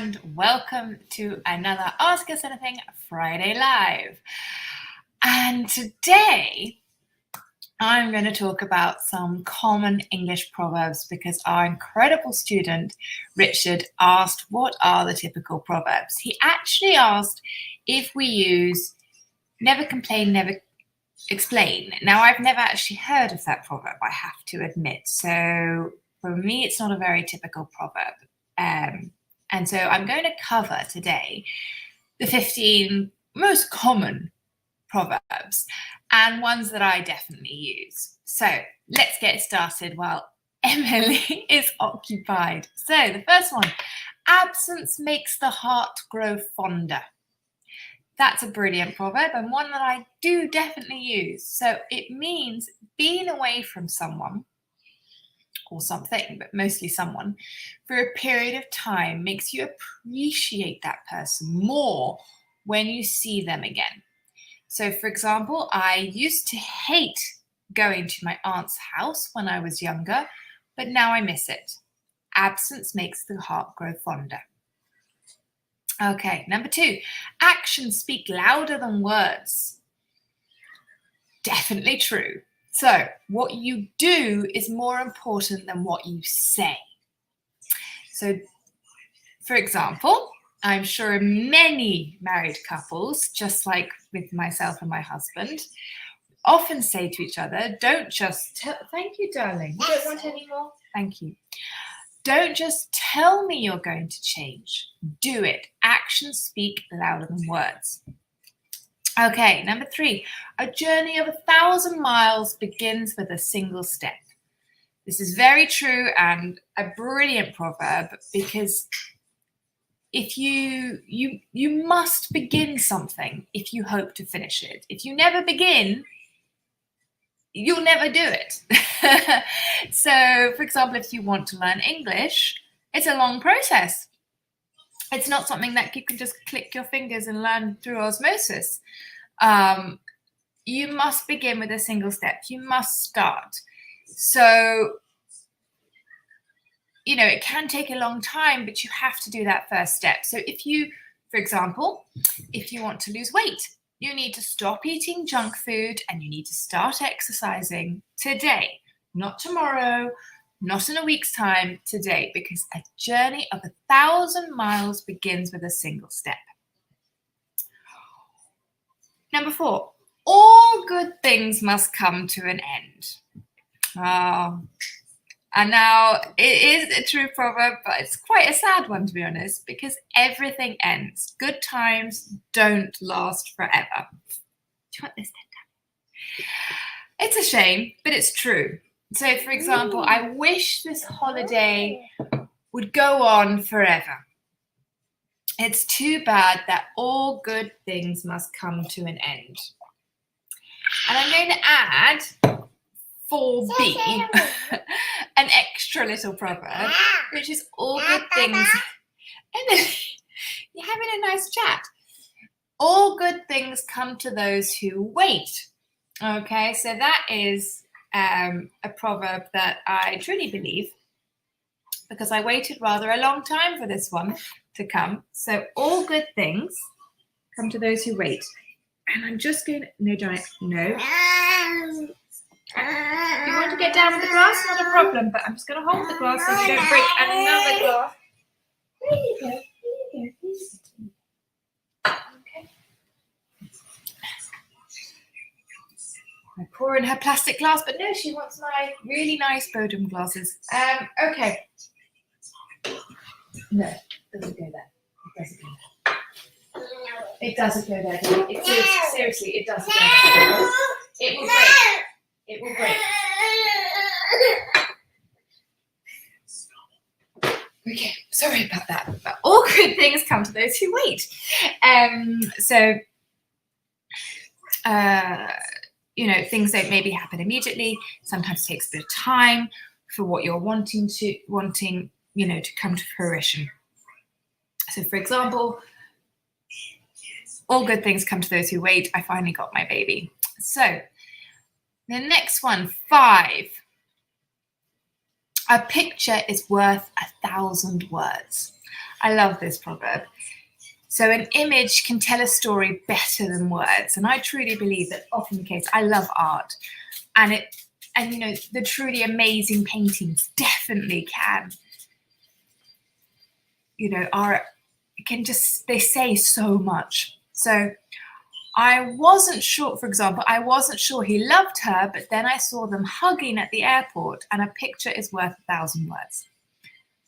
and welcome to another Ask Us Anything Friday Live. And today I'm going to talk about some common English proverbs because our incredible student Richard asked what are the typical proverbs. He actually asked if we use never complain, never explain. Now, I've never actually heard of that proverb, I have to admit. So for me, it's not a very typical proverb. And so I'm going to cover today the 15 most common proverbs and ones that I definitely use. So let's get started while Emily is occupied. So the first one, absence makes the heart grow fonder. That's a brilliant proverb and one that I do definitely use. So it means being away from someone or something, but mostly someone, for a period of time makes you appreciate that person more when you see them again. So, for example, I used to hate going to my aunt's house when I was younger, but now I miss it. Absence makes the heart grow fonder. Okay, number 2, actions speak louder than words. Definitely true. So, what you do is more important than what you say. So, for example, I'm sure many married couples, just like with myself and my husband, often say to each other, don't just tell, thank you, darling. You don't want any more? Thank you. Don't just tell me you're going to change. Do it. Actions speak louder than words. Okay, number 3, a journey of 1,000 miles begins with a single step. This is very true and a brilliant proverb because if you must begin something if you hope to finish it. If you never begin, you'll never do it. So, for example, if you want to learn English, it's a long process. It's not something that you can just click your fingers and learn through osmosis. You must begin with a single step. You must start. So, you know, it can take a long time, but you have to do that first step. So if you, for example, if you want to lose weight, you need to stop eating junk food and you need to start exercising today, not tomorrow, not in a week's time, today, because a journey of 1,000 miles begins with a single step. Number 4, all good things must come to an end. And now it is a true proverb, but it's quite a sad one, to be honest, because everything ends. Good times don't last forever. Do you want this, Dad? It's a shame, but it's true. So, for example, I wish this holiday would go on forever. It's too bad that all good things must come to an end. And I'm going to add 4B, an extra little proverb, which is all good things. Emily, you're having a nice chat. All good things come to those who wait. Okay, so that is a proverb that I truly believe because I waited rather a long time for this one to come. So all good things come to those who wait. And I'm just going to, no, Giant, no. If you want to get down with the glass, not a problem, but I'm just going to hold the glass so you don't break another glass. There you go, there you go. Okay. I pour in her plastic glass, but no, she wants my really nice Bodum glasses. Okay. No, it doesn't go there. It doesn't go there. It doesn't go there. Seriously, it doesn't go there. It will break. It will break. Okay, sorry about that. But all good things come to those who wait. You know, things don't maybe happen immediately. Sometimes it takes a bit of time for what you're wanting, you know, to come to fruition. So, for example, all good things come to those who wait. I finally got my baby. So, the next one, 5. A picture is worth 1,000 words. I love this proverb. So an image can tell a story better than words. And I truly believe that often the case. I love art. And the truly amazing paintings definitely can, they say so much. So I wasn't sure, for example, he loved her, but then I saw them hugging at the airport, and a picture is worth 1,000 words.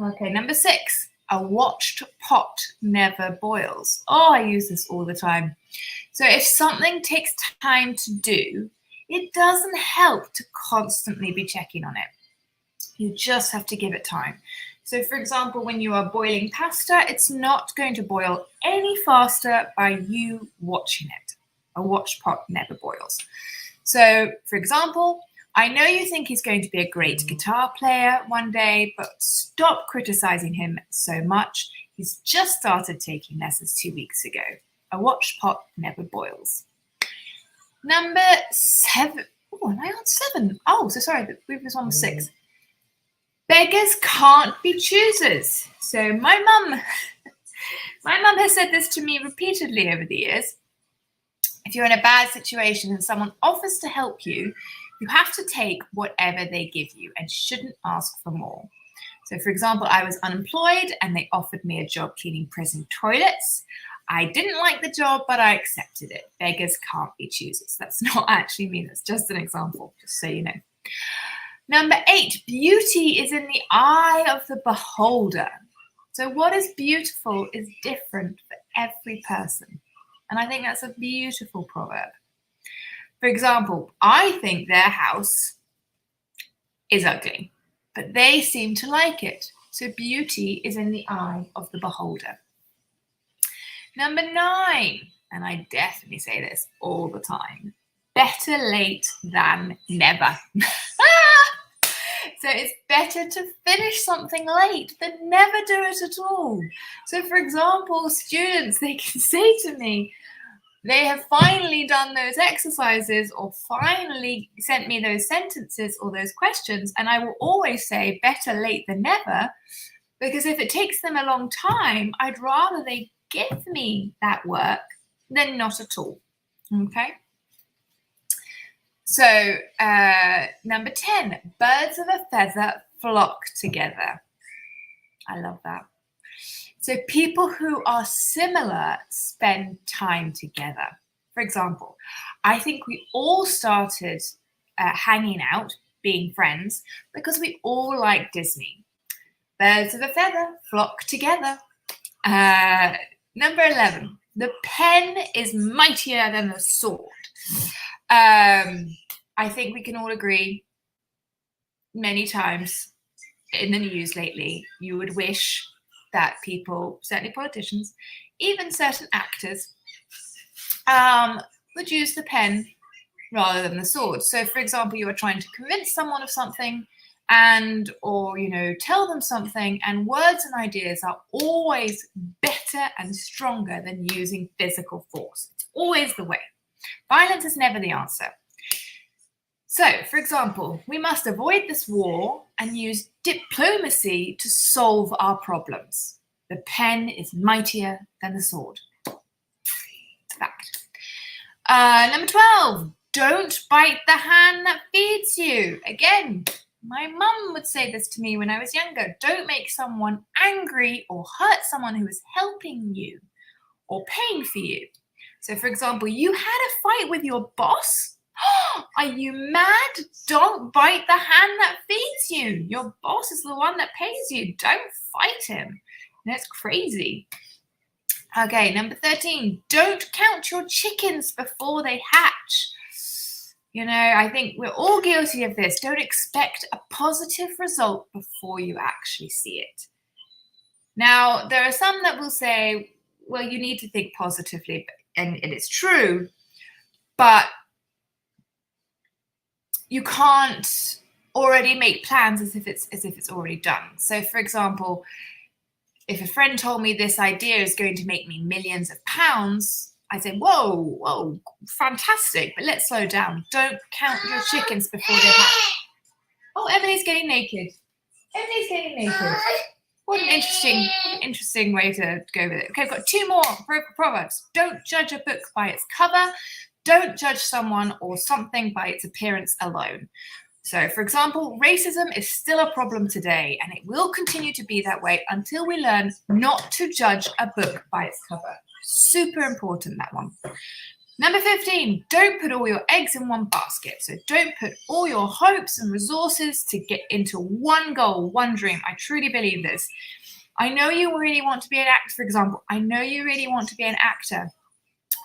Okay, number 6, a watched pot never boils. Oh, I use this all the time. So if something takes time to do, it doesn't help to constantly be checking on it. You just have to give it time. So for example, when you are boiling pasta, it's not going to boil any faster by you watching it. A watched pot never boils. So for example, I know you think he's going to be a great guitar player one day, but stop criticizing him so much. He's just started taking lessons 2 weeks ago. A watched pot never boils. Number 7. Oh, am I on 7? Oh, so sorry, the previous one was 6. Beggars can't be choosers. So my mum has said this to me repeatedly over the years. If you're in a bad situation and someone offers to help you, you have to take whatever they give you and shouldn't ask for more. So for example, I was unemployed and they offered me a job cleaning prison toilets. I didn't like the job, but I accepted it. Beggars can't be choosers. That's not actually me. That's just an example, just so you know. Number 8, beauty is in the eye of the beholder. So what is beautiful is different for every person. And I think that's a beautiful proverb. For example, I think their house is ugly, but they seem to like it. So beauty is in the eye of the beholder. Number 9, and I definitely say this all the time, better late than never. So it's better to finish something late than never do it at all. So for example, students, they can say to me, they have finally done those exercises or finally sent me those sentences or those questions, and I will always say better late than never, because if it takes them a long time, I'd rather they give me that work than not at all. Okay? So number 10, birds of a feather flock together. I love that. So people who are similar spend time together. For example, I think we all started hanging out, being friends, because we all like Disney. Birds of a feather flock together. Number 11, the pen is mightier than the sword. I think we can all agree many times in the news lately, you would wish that people, certainly politicians, even certain actors, would use the pen rather than the sword. So for example, you are trying to convince someone of something or tell them something, and words and ideas are always better and stronger than using physical force. It's always the way. Violence is never the answer. So, for example, we must avoid this war and use diplomacy to solve our problems. The pen is mightier than the sword. It's a fact. Number 12, don't bite the hand that feeds you. Again, my mum would say this to me when I was younger. Don't make someone angry or hurt someone who is helping you or paying for you. So, for example, you had a fight with your boss. Are you mad? Don't bite the hand that feeds you. Your boss is the one that pays you. Don't fight him. That's crazy. Okay, number 13. Don't count your chickens before they hatch. I think we're all guilty of this. Don't expect a positive result before you actually see it. Now, there are some that will say, well, you need to think positively, and it's true, but you can't already make plans as if it's already done. So, for example, if a friend told me this idea is going to make me millions of pounds, I say, whoa, fantastic, but let's slow down. Don't count your chickens before they hatch. Oh, Emily's getting naked. Emily's getting naked. What an interesting way to go with it. Okay, I've got two more proverbs. Don't judge a book by its cover. Don't judge someone or something by its appearance alone. So, for example, racism is still a problem today, and it will continue to be that way until we learn not to judge a book by its cover. Super important, that one. Number 15, don't put all your eggs in one basket. So don't put all your hopes and resources to get into one goal, one dream. I truly believe this. I know you really want to be an actor, for example. I know you really want to be an actor,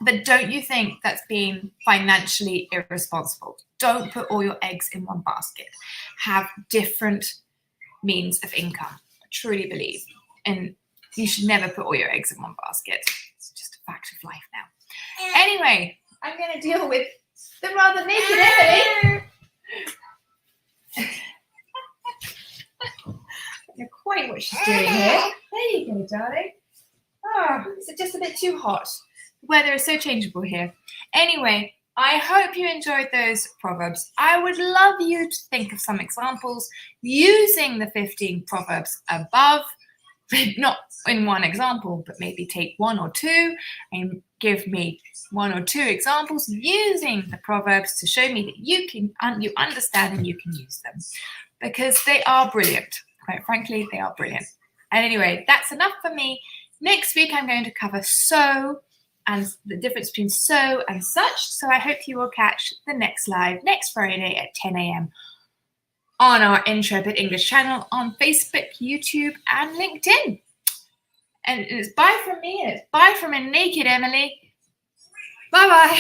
but don't you think that's being financially irresponsible? Don't put all your eggs in one basket. Have different means of income. I truly believe. And you should never put all your eggs in one basket. It's just a fact of life now. Anyway, I'm going to deal with the rather naked Emily. I don't know quite what she's doing here. There you go, darling. Oh, is it just a bit too hot? The weather is so changeable here. Anyway, I hope you enjoyed those proverbs. I would love you to think of some examples using the 15 proverbs above. Not in one example, but maybe take one or two and give me one or two examples using the proverbs to show me that you understand and you can use them, because they are brilliant. Quite frankly, they are brilliant. And anyway, that's enough for me. Next week, I'm going to cover so and the difference between so and such. So I hope you will catch the next live next Friday at 10 a.m. on our Intrepid English channel on Facebook, YouTube, and LinkedIn. And it's bye from me, and it's bye from a naked Emily. Bye-bye.